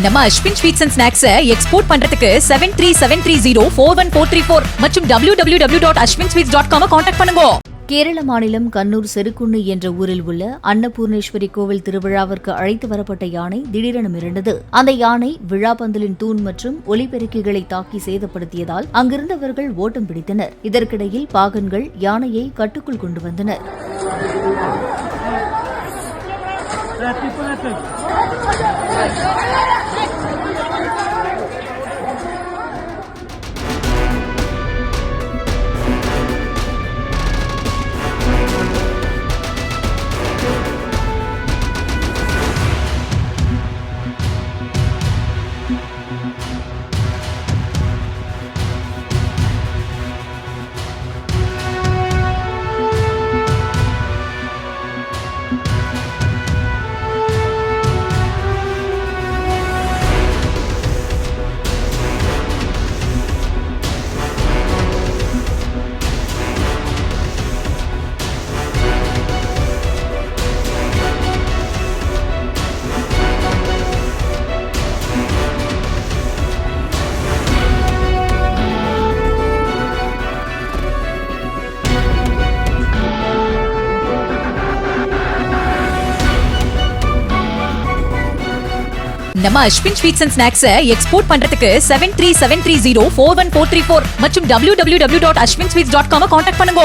நம்ம Ashwin sweets and snacks export பண்றதுக்கு 7373041434 மற்றும் www.ashwinsweets.com கான்டாக்ட் பண்ணுங்க. கேரள மாநிலம் கண்ணூர் செருக்குண்ணி என்ற ஊரில் உள்ள அன்னபூர்ணேஸ்வரி கோவில் திருவிழாவிற்கு அழைத்து வரப்பட்ட யானை திடீரென மிரண்டது. அந்த யானை விழாப்பந்தலின் தூண் மற்றும் ஒலிபெருக்கிகளை தாக்கி சேதப்படுத்தியதால் அங்கிருந்தவர்கள் ஓட்டம் பிடித்தனர். இதற்கிடையில் பாகன்கள் யானையை கட்டுக்குள் கொண்டு வந்தனர். நம்ம Ashwin sweets and snacks export பண்றதுக்கு 7373041434 மற்றும் www.ashwinsweets.com கான்டாக்ட் பண்ணுங்க.